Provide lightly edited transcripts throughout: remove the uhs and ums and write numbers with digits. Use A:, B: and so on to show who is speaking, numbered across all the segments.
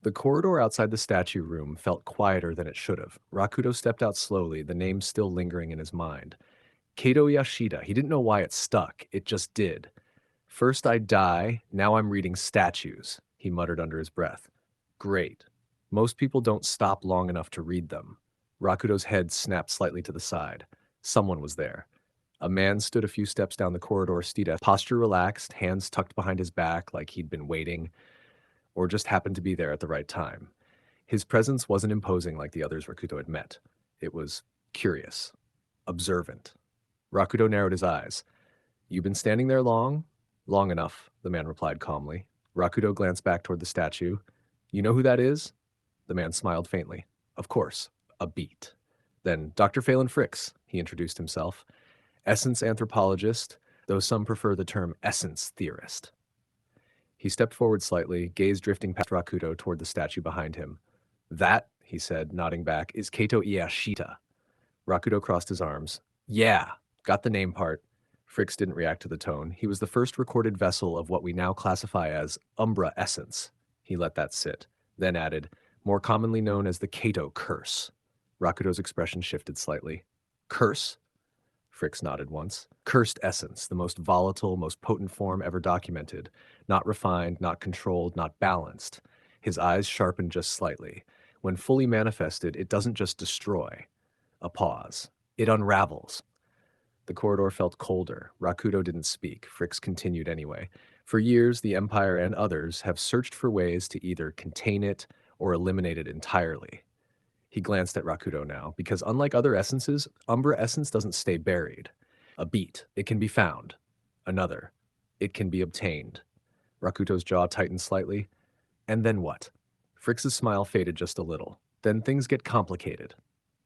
A: The corridor outside the statue room felt quieter than it should have. Rakuto stepped out slowly, the name still lingering in his mind. Kato Yashida. He didn't know why it stuck. It just did. First I die, now I'm reading statues, he muttered under his breath. Great. Most people don't stop long enough to read them. Rakuto's head snapped slightly to the side. Someone was there. A man stood a few steps down the corridor, posture relaxed, hands tucked behind his back like he'd been waiting, or just happened to be there at the right time. His presence wasn't imposing like the others Rakuto had met. It was curious, observant. Rakuto narrowed his eyes. You've been standing there long? Long enough, the man replied calmly. Rakuto glanced back toward the statue. You know who that is? The man smiled faintly. Of course, a beat. Then Dr. Phelan Fricks, he introduced himself. Essence anthropologist, though some prefer the term essence theorist. He stepped forward slightly, gaze drifting past Rakuto toward the statue behind him. That, he said, nodding back, is Kato Iyashita. Rakuto crossed his arms. Yeah, got the name part. Fricks didn't react to the tone. He was the first recorded vessel of what we now classify as Umbra Essence. He let that sit, then added, more commonly known as the Kato Curse. Rakuto's expression shifted slightly. Curse? Fricks nodded once. Cursed essence, the most volatile, most potent form ever documented. Not refined, not controlled, not balanced. His eyes sharpened just slightly. When fully manifested, it doesn't just destroy. A pause. It unravels. The corridor felt colder. Rakuto didn't speak. Fricks continued anyway. For years, the Empire and others have searched for ways to either contain it or eliminate it entirely. He glanced at Rakuto now, because unlike other essences, Umbra Essence doesn't stay buried. A beat, it can be found. Another, it can be obtained. Rakuto's jaw tightened slightly. And then what? Fricks' smile faded just a little. Then things get complicated.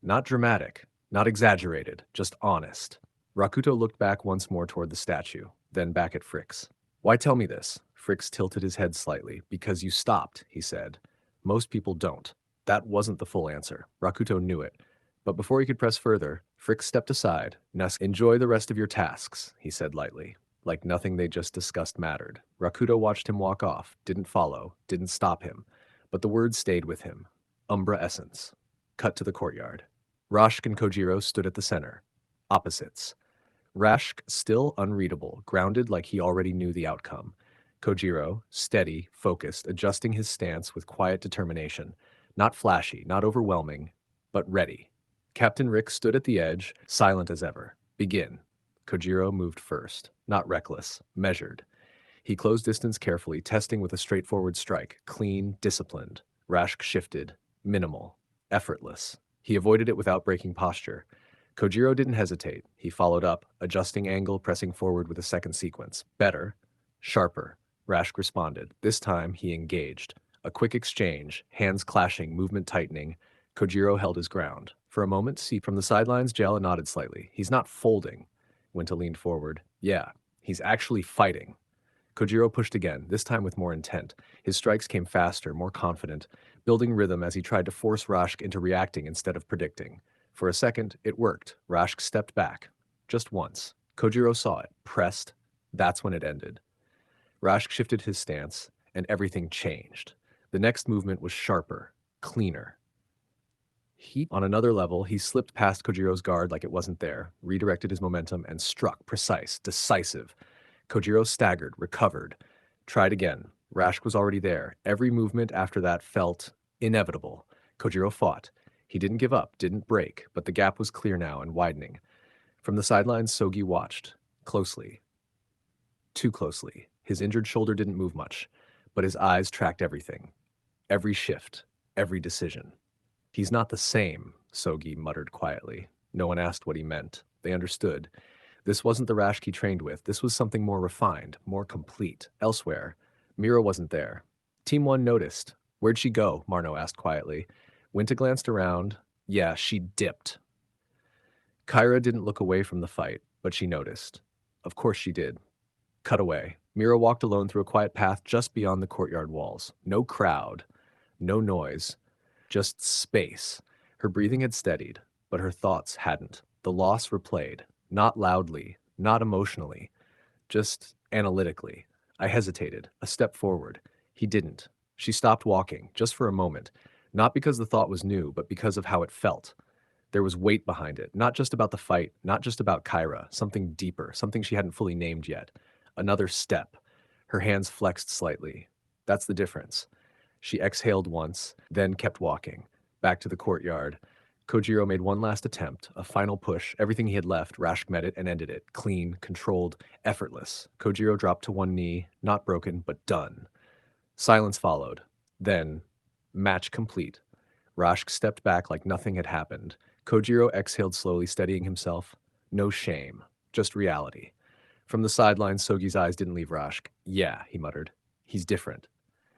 A: Not dramatic, not exaggerated, just honest. Rakuto looked back once more toward the statue, then back at Fricks. Why tell me this? Fricks tilted his head slightly. Because you stopped, he said. Most people don't. That wasn't the full answer. Rakuto knew it. But before he could press further, Fricks stepped aside. Enjoy the rest of your tasks, he said lightly, like nothing they just discussed mattered. Rakuto watched him walk off, didn't follow, didn't stop him. But the words stayed with him. Umbra Essence. Cut to the courtyard. Rashk and Kojiro stood at the center. Opposites. Rashk still unreadable, grounded like he already knew the outcome. Kojiro, steady, focused, adjusting his stance with quiet determination. Not flashy, not overwhelming, but ready. Captain Rick stood at the edge, silent as ever. Begin. Kojiro moved first. Not reckless, measured. He closed distance carefully, testing with a straightforward strike. Clean, disciplined. Rashk shifted. Minimal. Effortless. He avoided it without breaking posture. Kojiro didn't hesitate. He followed up, adjusting angle, pressing forward with a second sequence. Better. Sharper. Rashk responded. This time, he engaged. A quick exchange, hands clashing, movement tightening. Kojiro held his ground. For a moment, see from the sidelines, Jala nodded slightly. He's not folding. Winta leaned forward. Yeah, he's actually fighting. Kojiro pushed again, this time with more intent. His strikes came faster, more confident, building rhythm as he tried to force Rashk into reacting instead of predicting. For a second, it worked. Rashk stepped back. Just once. Kojiro saw it, pressed. That's when it ended. Rashk shifted his stance, and everything changed. The next movement was sharper, cleaner. On another level, he slipped past Kojiro's guard like it wasn't there, redirected his momentum, and struck, precise, decisive. Kojiro staggered, recovered, tried again. Rashk was already there. Every movement after that felt inevitable. Kojiro fought. He didn't give up, didn't break, but the gap was clear now and widening. From the sidelines, Sogi watched, closely. Too closely. His injured shoulder didn't move much, but his eyes tracked everything. Every shift, every decision. He's not the same, Sogi muttered quietly. No one asked what he meant. They understood. This wasn't the Rashk he trained with. This was something more refined, more complete. Elsewhere, Mira wasn't there. Team 1 noticed. Where'd she go? Marno asked quietly. Winta glanced around. Yeah, she dipped. Kyra didn't look away from the fight, but she noticed. Of course she did. Cut away. Mira walked alone through a quiet path just beyond the courtyard walls. No crowd. No noise. Just space. Her breathing had steadied, but her thoughts hadn't. The loss replayed. Not loudly, not emotionally, just analytically. I hesitated, a step forward. He didn't. She stopped walking, just for a moment, not because the thought was new, but because of how it felt. There was weight behind it, not just about the fight, not just about Kyra, something deeper, something she hadn't fully named yet. Another step. Her hands flexed slightly. That's the difference. She exhaled once, then kept walking. Back to the courtyard. Kojiro made one last attempt, a final push. Everything he had left, Rashk met it and ended it. Clean, controlled, effortless. Kojiro dropped to one knee, not broken, but done. Silence followed. Then, match complete. Rashk stepped back like nothing had happened. Kojiro exhaled slowly, steadying himself. No shame, just reality. From the sidelines, Sogi's eyes didn't leave Rashk. Yeah, he muttered. He's different.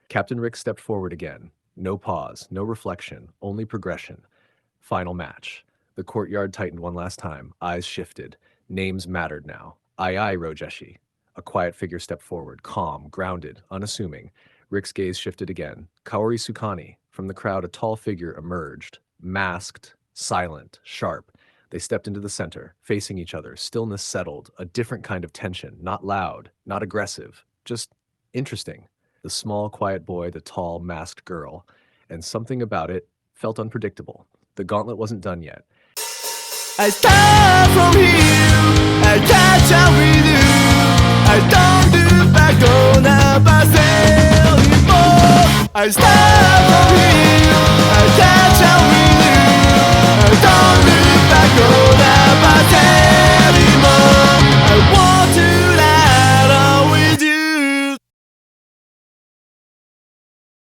A: Captain Rick stepped forward again. No pause, no reflection, only progression. Final match. The courtyard tightened one last time. Eyes shifted. Names mattered now. Aye aye, Rojeshi. A quiet figure stepped forward, calm, grounded, unassuming. Rick's gaze shifted again. Kaori Sukani. From the crowd, a tall figure emerged. Masked, silent, sharp. They stepped into the center, facing each other. Stillness settled. A different kind of tension. Not loud, not aggressive. Just interesting. The small, quiet boy, the tall, masked girl. And something about it felt unpredictable. The gauntlet wasn't done yet.
B: I start from here, I catch up with you. I don't look back on a myself anymore. I start from here.